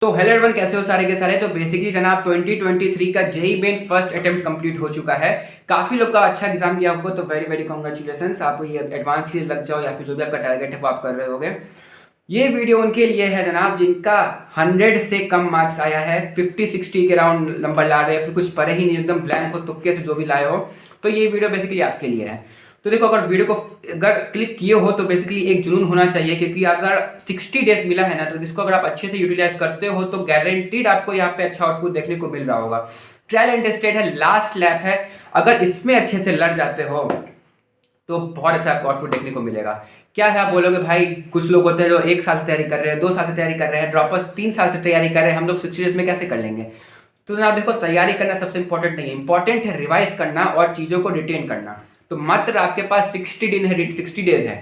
तो hello everyone, कैसे हो सारे के सारे। तो बेसिकली जनाब 2023 का JEE main first attempt complete हो चुका है। काफ़ी लोग का अच्छा एग्जाम किया होगा, तो वेरी वेरी कॉन्ग्रेचुलेसन्स। आप ये एडवांस के लिए लग जाओ या फिर जो भी आपका टारगेट है वो आप कर रहे होगे। ये वीडियो उनके लिए है जनाब जिनका 100 से कम मार्क्स आया है, 50-60 के राउंड नंबर ला रहे हैं, फिर कुछ पढ़े ही नहीं, एकदम ब्लैंक हो, तुक्के से जो भी लाए हो। तो ये वीडियो बेसिकली आपके लिए है। तो देखो, अगर वीडियो को अगर क्लिक किए हो तो बेसिकली एक जुनून होना चाहिए, क्योंकि अगर 60 डेज मिला है ना, तो इसको अगर आप अच्छे से यूटिलाइज करते हो तो गारंटीड आपको यहाँ पे अच्छा आउटपुट देखने को मिल रहा होगा। ट्रायल एंड टेस्टेड है, लास्ट लैप है। अगर इसमें अच्छे से लड़ जाते हो तो बहुत अच्छा आपको आउटपुट देखने को मिलेगा। क्या है, आप बोलोगे भाई कुछ लोग होते हैं जो 1 साल से तैयारी कर रहे हैं, 2 साल से तैयारी कर रहे हैं, ड्रॉपर्स 3 साल से तैयारी कर रहे हैं, हम लोग 60 डेज में कैसे कर लेंगे। तो जनाब देखो, तैयारी करना सबसे इंपॉर्टेंट नहीं है, इंपॉर्टेंट है रिवाइज करना और चीज़ों को रिटेन करना। तो मात्र आपके पास 60 डेज है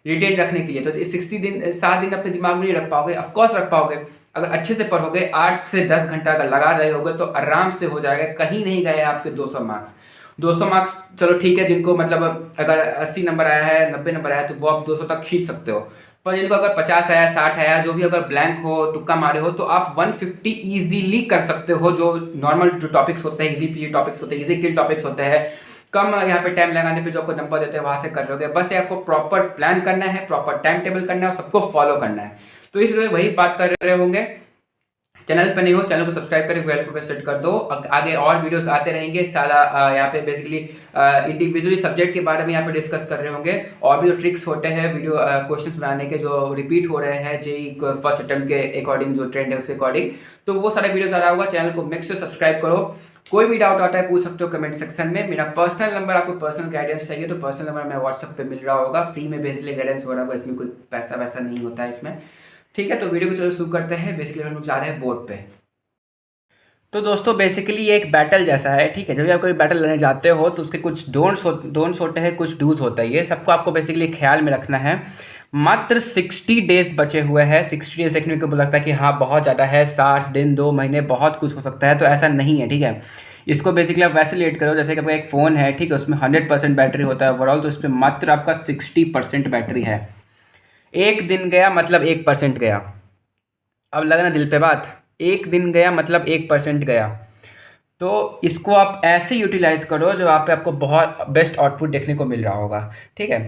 रिटेन रखने के लिए। तो इस 7 दिन अपने दिमाग में नहीं रख पाओगे, ऑफकोर्स रख पाओगे। अगर अच्छे से पढ़ोगे, 8 से 10 घंटा अगर लगा रहे होगे तो आराम से हो जाएगा। कहीं नहीं गए आपके 200 मार्क्स। 200 मार्क्स चलो ठीक है, जिनको मतलब अगर 80 नंबर आया है, 90 नंबर आया है, तो वो आप 200 तक खींच सकते हो। पर जिनको अगर 50 आया, 60 आया, जो भी अगर ब्लैंक हो, तुक्का मारे हो, तो आप 150 इजीली कर सकते हो। जो नॉर्मल जो टॉपिक्स होते हैं, इजी पी टॉपिक्स होते हैं, इजी किल टॉपिक्स होते हैं, कम यहाँ पे टाइम लगाने पे जो आपको नंबर देते हैं वहां से कर लोगे। बस ये आपको प्रॉपर प्लान करना है, प्रॉपर टाइम टेबल करना है और सबको फॉलो करना है। तो इसलिए वही बात कर रहे होंगे। चैनल पर नहीं हो, चैनल को सब्सक्राइब करके बेल को सेट कर दो। आगे और वीडियोस आते रहेंगे साला। यहाँ पे बेसिकली इंडिविजुअली सब्जेक्ट के बारे में यहाँ पे डिस्कस कर रहे होंगे। और भी जो ट्रिक्स होते हैं वीडियो क्वेश्चंस बनाने के, जो रिपीट हो रहे हैं जेई फर्स्ट अटेम्प्ट के अकॉर्डिंग, जो ट्रेंड है उसके अकॉर्डिंग, तो वो सारे वीडियोस आ रहा होगा। चैनल को मेक श्योर सब्सक्राइब करो। कोई भी डाउट आता है पूछ सकते हो कमेंट सेक्शन में। मेरा पर्सनल नंबर, आपको पर्सनल गाइडेंस चाहिए तो पर्सनल नंबर मैं व्हाट्सएप पे मिल रहा होगा। फ्री में बेसिकली गाइडेंस हो रहा होगा, इसमें कोई पैसा वैसा नहीं होता है इसमें। ठीक है, तो वीडियो को चलो शुरू करते हैं। बेसिकली हम लोग जा रहे हैं बोर्ड पे। तो दोस्तों बेसिकली ये एक बैटल जैसा है, ठीक है। जब भी आप कोई बैटल लड़ने जाते हो तो उसके कुछ डोंट्स होते हैं, कुछ डूज होता है। ये सबको आपको बेसिकली ख्याल में रखना है। मात्र 60 डेज बचे हुए हैं। 60 डेज देखने को लगता है कि हाँ बहुत ज़्यादा है, 60 दिन 2 महीने बहुत कुछ हो सकता है, तो ऐसा नहीं है, ठीक है। इसको बेसिकली आप वैसे लेट करो जैसे कि आपका एक फ़ोन है, ठीक है, उसमें 100% बैटरी होता है ओवरऑल, तो इसमें मात्र आपका 60% बैटरी है। एक दिन गया मतलब 1% गया। अब लगना दिल पे बात, एक दिन गया मतलब 1% गया। तो इसको आप ऐसे यूटिलाइज करो जो आप पे आपको बहुत बेस्ट आउटपुट देखने को मिल रहा होगा, ठीक है।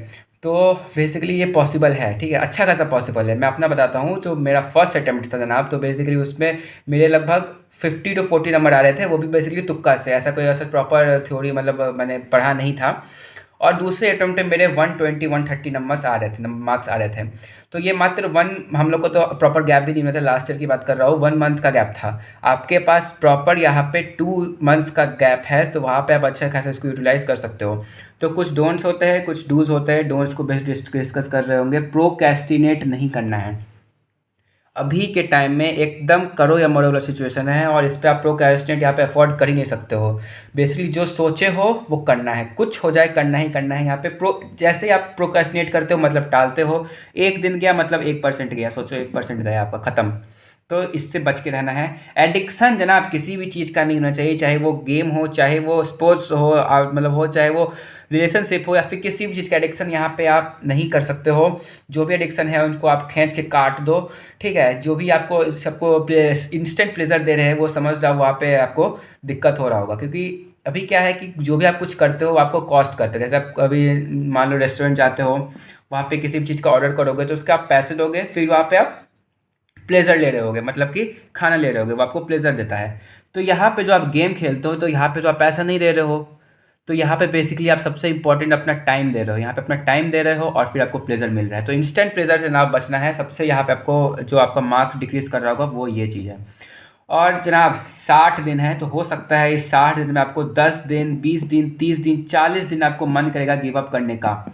तो बेसिकली ये पॉसिबल है, ठीक है, अच्छा खासा पॉसिबल है। मैं अपना बताता हूँ, जो मेरा फर्स्ट अटेम्प्ट था जनाब, तो बेसिकली उसमें मेरे लगभग 50 to 40 नंबर आ रहे थे। वो भी बेसिकली तुक्का से, ऐसा कोई ऐसा प्रॉपर थ्योरी मतलब मैंने पढ़ा नहीं था। और दूसरे अटेम्प्ट में मेरे 120-130 नंबर्स आ रहे थे, मार्क्स आ रहे थे। तो ये मात्र हम लोग को तो प्रॉपर गैप भी नहीं मिला था। लास्ट ईयर की बात कर रहा हूँ, 1 मंथ का गैप था। आपके पास प्रॉपर यहाँ पे 2 मंथ्स का गैप है, तो वहाँ पे आप अच्छा खासा इसको यूटिलाइज कर सकते हो। तो कुछ डोंट्स होते हैं, कुछ डूज होते हैं। डोंट्स को बेस्ट डिस्कस कर रहे होंगे। प्रोक्रेस्टिनेट नहीं करना है। अभी के टाइम में एकदम करो या मरो वाला सिचुएशन है, और इस पे आप प्रोक्रेस्टिनेट यहाँ पे अफोर्ड कर ही नहीं सकते हो। बेसिकली जो सोचे हो वो करना है, कुछ हो जाए करना ही करना है। यहाँ पे जैसे ही आप प्रोक्रेस्टिनेट करते हो मतलब टालते हो, एक दिन गया मतलब 1% गया। सोचो 1% गया आपका, ख़त्म। तो इससे बच के रहना है। एडिक्शन जनाब किसी भी चीज़ का नहीं होना चाहिए, चाहे वो गेम हो, चाहे वो स्पोर्ट्स हो, मतलब हो, चाहे वो रिलेशनशिप हो, या फिर किसी भी चीज़ का एडिक्शन यहाँ पे आप नहीं कर सकते हो। जो भी एडिक्शन है उनको आप खींच के काट दो, ठीक है। जो भी आपको सबको इंस्टेंट प्लेजर दे रहे हैं वो समझ रहा वहाँ पे आपको दिक्कत हो रहा होगा। क्योंकि अभी क्या है कि जो भी आप कुछ करते हो आपको कॉस्ट करते हैं। जैसे आप अभी मान लो रेस्टोरेंट जाते हो, वहाँ पे किसी भी चीज़ का ऑर्डर करोगे तो उसके आप पैसे दोगे, फिर वहाँ पे आप प्लेजर ले रहे होगे, मतलब कि खाना ले रहे होगे, वो आपको प्लेजर देता है। तो यहाँ पे जो आप गेम खेलते हो, तो यहाँ पे जो आप पैसा नहीं दे रहे हो, तो यहाँ पे बेसिकली आप सबसे इंपॉर्टेंट अपना टाइम दे रहे हो। यहाँ पे अपना टाइम दे रहे हो और फिर आपको प्लेजर मिल रहा है। तो इंस्टेंट प्लेजर से ना बचना है सबसे। यहाँ पे आपको जो आपका मार्क्स डिक्रीज कर रहा होगा वो ये चीज़ है। और जनाब 60 दिन है, तो हो सकता है इस 60 दिन में आपको 10 दिन, 20 दिन, 30 दिन, 40 दिन आपको मन करेगा गिव अप करने का।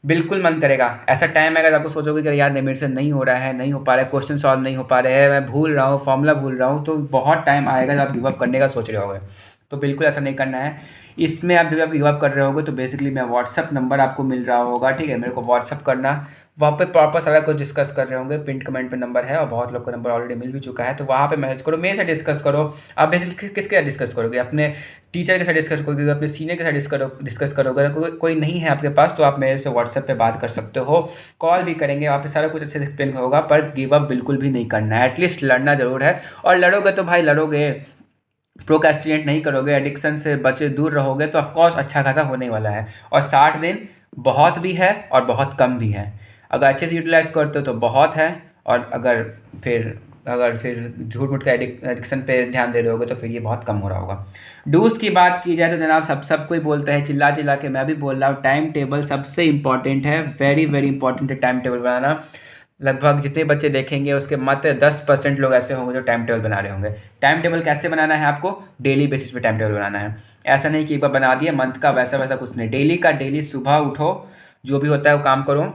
बिल्कुल मन करेगा। ऐसा टाइम आएगा जब आपको सोचोगे कि यार नहीं, मेरे से नहीं हो रहा है, नहीं हो पा रहा है, क्वेश्चन सॉल्व नहीं हो पा रहे हैं, मैं भूल रहा हूँ, फॉर्मूला भूल रहा हूँ। तो बहुत टाइम आएगा जब आप गिव अप करने का सोच रहे होगे। तो बिल्कुल ऐसा नहीं करना है। इसमें आप जब आप गिव अप कर रहे होगे तो बेसिकली मैं व्हाट्सअप नंबर आपको मिल रहा होगा, ठीक है। मेरे को व्हाट्सअप करना, वहाँ पे प्रॉपर सारा कुछ डिस्कस कर रहे होंगे। पिंट कमेंट पे नंबर है और बहुत लोग को नंबर ऑलरेडी मिल भी चुका है, तो वहाँ पे मैसेज करो, मेरे साथ डिस्कस करो। आप बेसिकली किसके साथ डिस्कस करोगे? अपने टीचर के साथ डिस्कस करोगे, अपने सीनियर के साथ डिस्कस करोगे। अगर कोई नहीं है आपके पास तो आप मेरे से व्हाट्सएप पे बात कर सकते हो, कॉल भी करेंगे, वहाँ पे सारा कुछ अच्छे से एक्सप्लेन होगा। पर गिव अप बिल्कुल भी नहीं करना है, एटलीस्ट लड़ना जरूर है। और लड़ोगे तो भाई लड़ोगे, प्रोक्रेस्टिनेट नहीं करोगे, एडिक्शन से बचे दूर रहोगे, तो ऑफकोर्स अच्छा खासा होने वाला है। और 60 दिन बहुत भी है और बहुत कम भी है। अगर अच्छे से यूटिलाइज करते हो तो बहुत है, और अगर फिर झूठ मूठ का एडिक्शन पे ध्यान दे रहे होगे तो फिर ये बहुत कम हो रहा होगा। डूज की बात की जाए तो जनाब सब कोई बोलता है, चिल्ला चिल्ला के मैं भी बोल रहा हूँ, टाइम टेबल सबसे इंपॉर्टेंट है, वेरी वेरी इंपॉर्टेंट है टाइम टेबल बनाना। लगभग जितने बच्चे देखेंगे उसके मात्र 10% लोग ऐसे होंगे जो टाइम टेबल बना रहे होंगे। टाइम टेबल कैसे बनाना है? आपको डेली बेसिस पे टाइम टेबल बनाना है। ऐसा नहीं कि एक बार बना दिया मंथ का, वैसा वैसा कुछ नहीं। डेली का डेली सुबह उठो, जो भी होता है वो काम करो,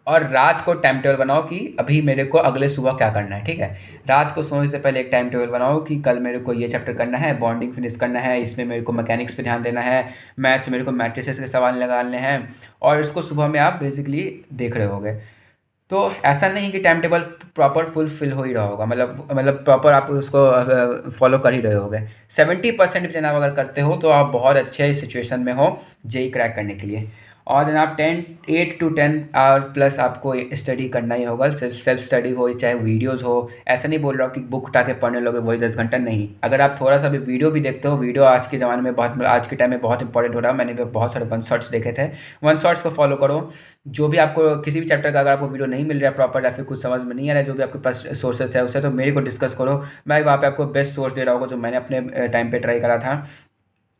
और रात को टाइम टेबल बनाओ कि अभी मेरे को अगले सुबह क्या करना है। ठीक है, रात को सोने से पहले एक टाइम टेबल बनाओ कि कल मेरे को ये चैप्टर करना है, बॉन्डिंग फिनिश करना है, इसमें मेरे को मैकेनिक्स पे ध्यान देना है, मैथ्स मेरे को मैट्रिसेस के सवाल निकालने हैं, और इसको सुबह में आप बेसिकली देख रहे होगे। तो ऐसा नहीं कि टाइम टेबल प्रॉपर फुलफिल हो ही रहा होगा, मतलब प्रॉपर आप उसको फॉलो कर ही रहे होगे। 70% भी जनाब अगर करते हो तो आप बहुत अच्छे सिचुएशन में हो जेई क्रैक करने के लिए। और जनाब 8 to 10 आवर प्लस आपको स्टडी करना ही होगा। सेल्फ स्टडी हो चाहे वीडियोज़ हो, ऐसा नहीं बोल रहा हूँ कि बुक उठा के पढ़ने लोगे वही 10 घंटा, नहीं। अगर आप थोड़ा सा भी वीडियो भी देखते हो, वीडियो आज के ज़माने में आज के टाइम में बहुत इंपॉर्टेंट हो रहा है। मैंने भी बहुत सारे वन शॉट्स देखे थे, वन शॉट्स को फॉलो करो। जो भी आपको किसी भी चैप्टर का अगर आपको वीडियो नहीं मिल रहा है प्रॉपर, या फिर कुछ समझ में नहीं आ रहा है, जो भी आपके पास सोर्सेस है उससे, तो मेरे को डिस्कस करो। मैं वहाँ पे आपको बेस्ट सोर्स दे रहा होगा जो मैंने अपने टाइम पे ट्राई करा था,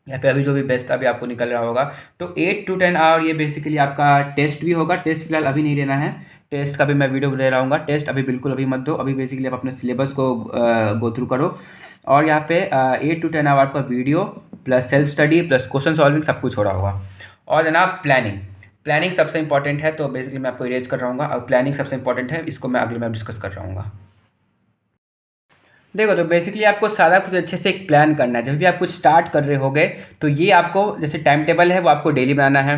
या फिर अभी जो भी बेस्ट अभी आपको निकल रहा होगा। तो 8 to 10 आवर ये बेसिकली आपका टेस्ट भी होगा। टेस्ट फिलहाल अभी नहीं लेना है, टेस्ट का भी मैं वीडियो दे रहा हूँ। टेस्ट अभी बिल्कुल अभी मत दो, अभी बेसिकली आप अपने सिलेबस को गो थ्रू करो। और यहाँ पे 8 to 10 आवर का video plus self study plus question solving सब कुछ हो रहा होगा। और जनाब प्लानिंग सबसे इंपॉर्टेंट है, तो बेसिकली मैं आपको इरेज कर रहा हूँ। और प्लानिंग सबसे इंपॉर्टेंट है, इसको मैं अगले में डिस्कस कर रहा हूँ। देखो, तो बेसिकली आपको सारा कुछ अच्छे से एक प्लान करना है। जब भी आप कुछ स्टार्ट कर रहे होगे तो ये आपको जैसे टाइम टेबल है वो आपको डेली बनाना है,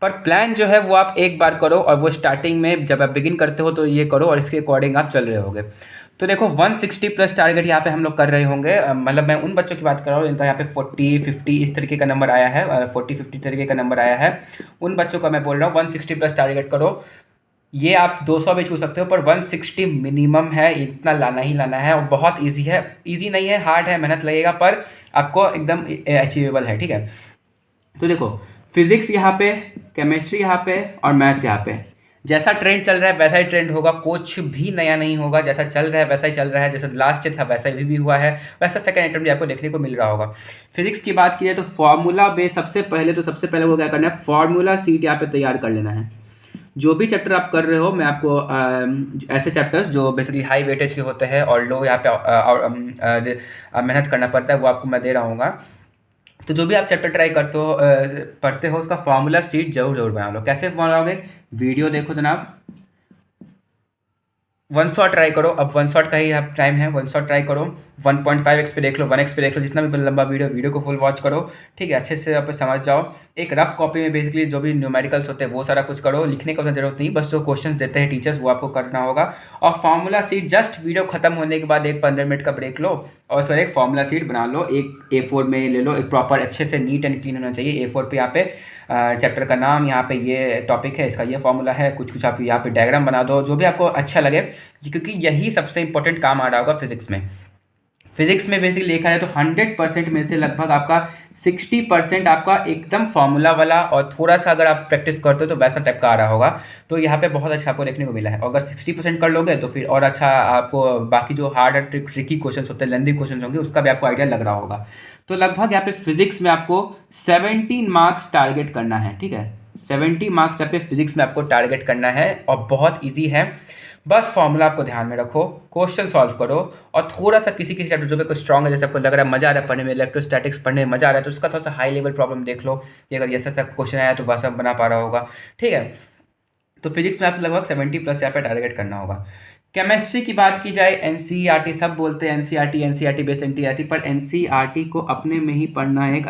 पर प्लान जो है वो आप एक बार करो, और वो स्टार्टिंग में जब आप बिगिन करते हो तो ये करो, और इसके अकॉर्डिंग आप चल रहे होगे। तो देखो 160 प्लस टारगेट यहाँ पे हम लोग कर रहे होंगे। मतलब मैं उन बच्चों की बात कर रहा हूँ जिनका यहाँ पे 40-50 इस तरीके का नंबर आया है, 40-50 तरीके का नंबर आया है। उन बच्चों का मैं बोल रहा हूँ 160 प्लस टारगेट करो। ये आप 200 भी छू सकते हो, पर 160 मिनिमम है, इतना लाना ही लाना है। और बहुत इजी है, इजी नहीं है, हार्ड है, मेहनत लगेगा, पर आपको एकदम अचीवेबल है। ठीक है, तो देखो फिजिक्स यहाँ पे, केमिस्ट्री यहाँ पे, और मैथ्स यहाँ पे। जैसा ट्रेंड चल रहा है वैसा ही ट्रेंड होगा, कुछ भी नया नहीं होगा। जैसा चल रहा है वैसा ही चल रहा है, जैसा लास्ट था वैसा भी हुआ है, वैसा सेकंड अटेम्प्ट भी आपको देखने को मिल रहा होगा। फिजिक्स की बात की जाए तो फॉर्मूला बेस सबसे पहले वो क्या करना है, फॉर्मूला सीट यहाँ पे तैयार कर लेना है। जो भी चैप्टर आप कर रहे हो, मैं आपको ऐसे चैप्टर्स जो बेसिकली हाई वेटेज के होते हैं और लो यहाँ पे मेहनत करना पड़ता है, वो आपको मैं दे रहा हूँ। तो जो भी आप चैप्टर ट्राई करते हो पढ़ते हो, उसका फार्मूला सीट जरूर बना लो। कैसे बनाओगे? वीडियो देखो जनाब, वन शॉट ट्राई करो। अब वन शॉट का ही टाइम है, वन शॉट ट्राई करो। 1.5x पे देख लो, 1x पे देख लो, जितना भी लंबा वीडियो को फुल वॉच करो। ठीक है, अच्छे से आप समझ जाओ। एक रफ कॉपी में बेसिकली जो भी न्यूमेरिकल्स होते हैं वो सारा कुछ करो, लिखने की जरूरत नहीं, बस जो क्वेश्चन देते हैं टीचर्स वो आपको करना होगा। और फार्मूला सीट जस्ट वीडियो खत्म होने के बाद एक 15 मिनट का ब्रेक लो, और उसके बाद एक फार्मूला सीट बना लो। एक A4 में ले लो, एक प्रॉपर अच्छे से नीट एंड क्लीन होना चाहिए। A4 पे यहाँ पे चैप्टर का नाम, यहाँ पे ये टॉपिक है, इसका ये फॉर्मूला है, कुछ आप यहाँ पे डायग्राम बना दो, जो भी आपको अच्छा लगे, क्योंकि यही सबसे इंपॉर्टेंट काम आ रहा होगा फिजिक्स में। फिजिक्स में बेसिकली देखा जाए तो 100% में से लगभग आपका 60% आपका एकदम फॉर्मूला वाला, और थोड़ा सा अगर आप प्रैक्टिस करते हो तो वैसा टाइप का आ रहा होगा। तो यहाँ पे बहुत अच्छा आपको देखने को मिला है। अगर 60% कर लोगे तो फिर और अच्छा आपको बाकी जो हार्ड ट्रिकी क्वेश्चन होते हैं, लेंदी क्वेश्चन होंगे, उसका भी आपको आइडिया लग रहा होगा। तो लगभग यहाँ पे फिजिक्स में आपको 17 मार्क्स टारगेट करना है। ठीक है, 70 मार्क्स यहाँ पे फिजिक्स में आपको टारगेट करना है, और बहुत ईजी है। बस फॉर्मूला आपको ध्यान में रखो, क्वेश्चन सॉल्व करो, और थोड़ा सा किसी चैप्टर जो भी कोई स्ट्रॉन्ग है, जैसे आपको लग रहा है मजा आ रहा है पढ़ने में, इलेक्ट्रोस्टैटिक्स पढ़ने में मजा आ रहा है, तो उसका थोड़ा सा हाई लेवल प्रॉब्लम देख लो कि अगर ऐसा ऐसा क्वेश्चन आया तो वैसा बना पा रहा होगा। ठीक है, तो फिजिक्स में आपको लगभग 70 प्लस यहाँ पे टारगेट करना होगा। केमिस्ट्री की बात की जाए, एनसीईआरटी सब बोलते हैं, एनसीईआरटी बेस एनटीईआरटी, पर एनसीईआरटी को अपने में ही पढ़ना एक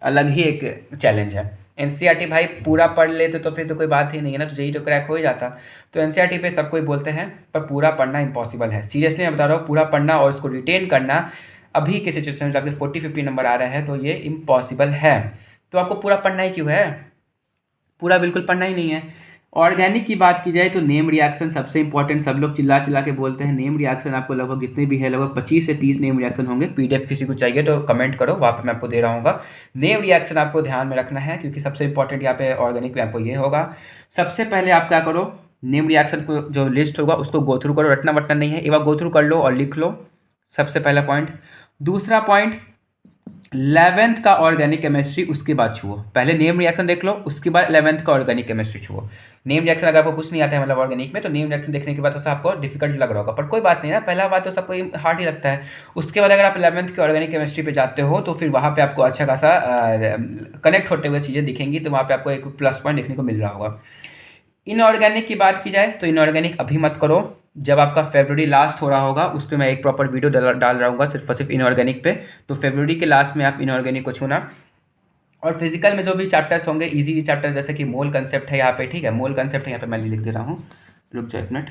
अलग ही एक चैलेंज है। एनसीईआरटी भाई पूरा पढ़ लेते तो फिर तो कोई बात ही नहीं है ना, तो जेईई तो क्रैक हो ही जाता। तो एनसीईआरटी पे सब कोई बोलते हैं, पर पूरा पढ़ना इम्पॉसिबल है। सीरियसली मैं बता रहा हूँ, पूरा पढ़ना और इसको रिटेन करना अभी के सिचुएशन में आपके 40-50 नंबर आ रहे हैं तो ये इम्पॉसिबल है। तो आपको पूरा पढ़ना ही क्यों है, पूरा बिल्कुल पढ़ना ही नहीं है। ऑर्गेनिक की बात की जाए तो नेम रिएक्शन सबसे इंपॉर्टेंट, सब लोग चिल्ला चिल्ला के बोलते हैं। नेम रिएक्शन आपको लगभग जितने भी है, लगभग 25 से 30 नेम रिएक्शन होंगे। पीडीएफ किसी को चाहिए तो कमेंट करो, वहाँ पे मैं आपको दे रहा हूँ। नेम रिएक्शन आपको ध्यान में रखना है, क्योंकि सबसे इंपॉर्टेंट यहाँ पे ऑर्गेनिक में आपको ये होगा। सबसे पहले आप क्या करो, नेम रिएक्शन को जो लिस्ट होगा उसको गो थ्रू करो, रटना वटना नहीं है, एक बार गो थ्रू कर लो और लिख लो, सबसे पहला पॉइंट। दूसरा पॉइंट, 11th का ऑर्गेनिक केमिस्ट्री उसके बाद छुओ। पहले नेम रिएक्शन देख लो, उसके बाद 11th का ऑर्गेनिक केमिस्ट्री छुओ। नेम रिएक्शन अगर आपको कुछ नहीं आता है मतलब ऑर्गेनिक में, तो नेम रिएक्शन देखने के बाद तो आपको डिफिकल्ट लग रहा होगा, पर कोई बात नहीं ना, पहला बात तो सबको हार्ड ही लगता है। उसके बाद अगर आप 11th के ऑर्गेनिक केमिस्ट्री पे जाते हो तो फिर वहाँ पे आपको अच्छा खासा कनेक्ट होते हुए चीज़ें दिखेंगी, तो वहाँ पे आपको एक प्लस पॉइंट देखने को मिल रहा होगा। इनऑर्गेनिक की बात की जाए तो इनऑर्गेनिक अभी मत करो, जब आपका फरवरी लास्ट हो रहा होगा उस पर मैं एक प्रॉपर वीडियो डाल रहा हूँ सिर्फ और सिर्फ इनऑर्गेनिक पे। तो फरवरी के लास्ट में आप इनऑर्गेनिक को छूना। और फिजिकल में जो भी चैप्टर्स होंगे इजी चैप्टर्स, जैसे कि मोल कंसेप्ट है यहाँ पे, ठीक है, मोल कंसेप्ट है यहाँ पे मैं लिख दे रहा हूँ, रुक जाओ एक मिनट।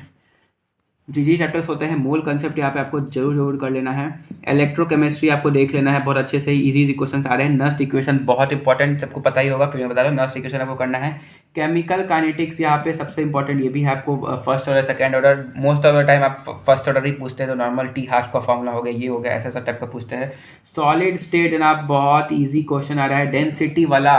जी चैप्टर्स होते हैं, मोल कंसेप्ट यहाँ पे आपको जरूर कर लेना है। इलेक्ट्रोकेमिस्ट्री आपको देख लेना है, बहुत अच्छे से इजी क्वेश्चन आ रहे हैं। नस्ट इक्वेशन बहुत इंपॉर्टेंट, सबको पता ही होगा, फिर मैं बता रहा हूँ, नस्ट इक्वेशन आपको करना है। केमिकल काइनेटिक्स यहाँ पे सबसे इंपॉर्टेंट ये भी है आपको, first order second order, most of the time आप फर्स्ट ऑर्डर ही पूछते हैं, तो नॉर्मल टी हाफ का फॉर्मूला हो गया, ये हो गया, ऐसा टाइप का पूछते हैं। सॉलिड स्टेट जनाब बहुत ईजी क्वेश्चन आ रहा है, डेंसिटी वाला,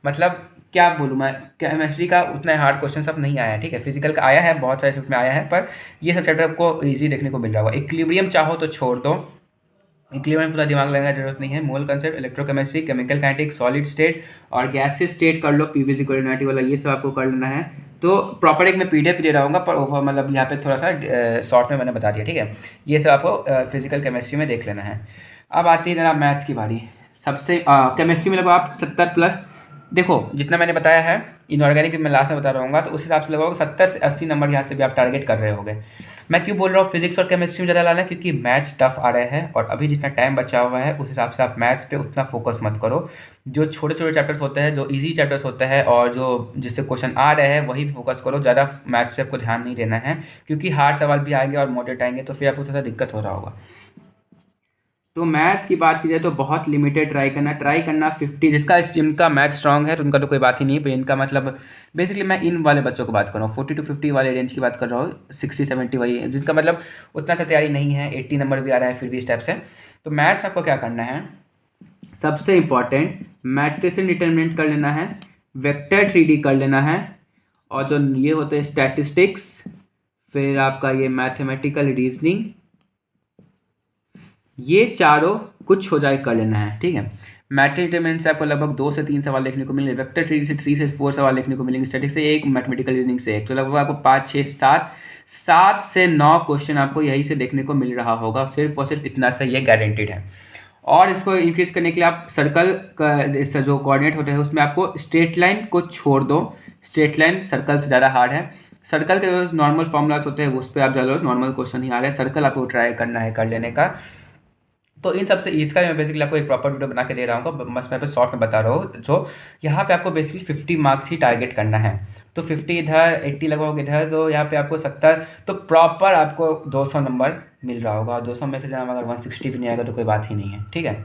मतलब क्या बोलूँ मैं, केमिस्ट्री का उतना हार्ड क्वेश्चन सब नहीं आया है, ठीक है। फिजिकल का आया है, बहुत सारे शिफ्ट में आया है, पर ये सब चैप्टर आपको इजी देखने को मिल रहा होगा। इक्विलिब्रियम चाहो तो छोड़ दो, इक्विलिब्रियम पूरा दिमाग लगाने की जरूरत नहीं है। मोल concept, electrochemistry, chemical kinetics, solid state और गैसेस स्टेट कर लो, पीवी कोऑर्डिनेटी वाला, ये सब आपको कर लेना है। तो प्रॉपर एक मैं पीडीएफ दे रहा हूँ, पर ओवर मतलब यहाँ पे थोड़ा सा शॉर्ट में मैंने बता दिया, ठीक है। ये सब आपको फिजिकल केमिस्ट्री में देख लेना है। अब आती है जनाब मैथ्स की बारी। सबसे केमिस्ट्री में लगभग आप 70 प्लस, देखो जितना मैंने बताया है इनऑर्गेनिक भी मैं लास्ट में बता रहूँगा, तो उस हिसाब से लगभग 70 से 80 नंबर यहाँ से भी आप टारगेट कर रहे होंगे। मैं क्यों बोल रहा हूँ फिजिक्स और केमिस्ट्री में ज़्यादा लाना है, क्योंकि मैथ्स टफ आ रहे हैं और अभी जितना टाइम बचा हुआ है उस हिसाब से आप मैथ्स पे उतना फोकस मत करो। जो छोटे छोटे चैप्टर्स होते हैं, जो ईजी चैप्टर्स होते हैं और जो जिससे क्वेश्चन आ रहे हैं वही फोकस करो, ज़्यादा मैथ्स पे आपको ध्यान नहीं देना है, क्योंकि हार्ड सवाल भी आएंगे और मॉडरेट आएंगे, तो फिर आपको थोड़ा दिक्कत हो रहा होगा। तो मैथ्स की बात की जाए तो बहुत लिमिटेड ट्राई करना 50, जिनका मैथ स्ट्रांग है तो उनका तो कोई बात ही नहीं है, पर इनका मतलब बेसिकली मैं इन वाले बच्चों को बात कर रहा हूँ, 40 to 50 वाले रेंज की बात कर रहा हूँ, 60-70 वही जिनका मतलब उतना सा तैयारी नहीं है, 80 नंबर भी आ रहा है फिर भी इस टाइप से। तो मैथ्स आपको क्या करना है, सबसे इंपॉर्टेंट मैट्रिसेस डिटरमिनेंट कर लेना है, वेक्टर 3D कर लेना है, और जो ये होते हैं स्टैटिस्टिक्स, फिर आपका ये मैथमेटिकल रीजनिंग, ये चारों कुछ हो जाए कर लेना है, ठीक है। मैट्रिक डिटरमिनेंट से आपको लगभग 2 से 3 सवाल देखने को मिलेंगे, वेक्टर 3 से 3 से 4 सवाल देखने को मिलेंगे, स्टैटिक्स से 1, मैथमेटिकल रीजनिंग से 1, तो लगभग आपको 5, 6, 7 से 9 क्वेश्चन आपको यही से देखने को मिल रहा होगा, सिर्फ और सिर्फ इतना सा ये गारंटीड है। और इसको इंक्रीज करने के लिए आप सर्कल का जो कोऑर्डिनेट होते हैं उसमें आपको स्ट्रेट लाइन को छोड़ दो, स्ट्रेट लाइन सर्कल से ज़्यादा हार्ड है। सर्कल के जो नॉर्मल फॉर्मूलाज होते हैं उस पर आप ज़्यादा नॉर्मल क्वेश्चन ही आ रहे हैं, सर्कल आपको ट्राई करना है कर लेने का। तो इन सबसे इसका मैं बेसिकली आपको एक प्रॉपर वीडियो बना के दे रहा हूँ, बस मैं पे शॉर्ट में बता रहा हूँ। जो यहाँ पे आपको बेसिकली 50 मार्क्स ही टारगेट करना है, तो 50 इधर, 80 लगभग इधर, तो यहाँ पे आपको 70, तो प्रॉपर आपको 200 नंबर मिल रहा होगा। 200 में से जनाब अगर 160 भी नहीं आएगा तो कोई बात ही नहीं है, ठीक है।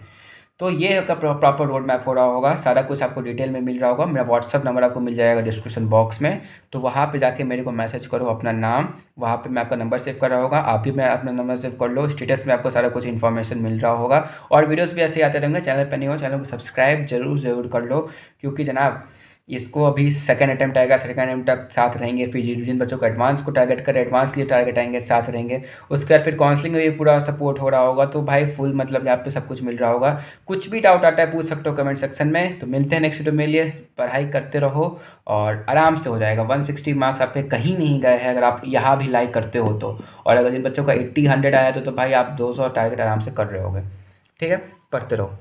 तो ये आपका प्रॉपर रोड मैप हो रहा होगा, सारा कुछ आपको डिटेल में मिल रहा होगा। मेरा व्हाट्सअप नंबर आपको मिल जाएगा डिस्क्रिप्शन बॉक्स में, तो वहाँ पे जाके मेरे को मैसेज करो अपना नाम, वहाँ पे मैं आपका नंबर सेव कर रहा होगा, आप भी मैं अपना नंबर सेव कर लो, स्टेटस में आपको सारा कुछ इन्फॉर्मेशन मिल रहा होगा। और वीडियोस भी ऐसे ही आते रहेंगे। चैनल पर नहीं हो, चैनल को सब्सक्राइब जरूर कर लो, क्योंकि जनाब इसको अभी सेकंड अटैम्प्ट आएगा, सेकंड अटैम्प्ट तक साथ रहेंगे, फिर जिन बच्चों को एडवांस को टारगेट करें एडवांस के लिए टारगेट आएंगे साथ रहेंगे, उसके बाद फिर काउंसलिंग में भी पूरा सपोर्ट हो रहा होगा। तो भाई फुल मतलब यहाँ पे सब कुछ मिल रहा होगा। कुछ भी डाउट आता है पूछ सकते हो कमेंट सेक्शन में। तो मिलते हैं नेक्स्ट वीडियो में, लिए पढ़ाई करते रहो और आराम से हो जाएगा। 160 मार्क्स आपके कहीं नहीं गए हैं अगर आप यहाँ भी लाइक करते हो तो। और अगर जिन बच्चों का 80-100 आया तो भाई आप 200 टारगेट आराम से कर रहे होगे, ठीक है। पढ़ते रहो।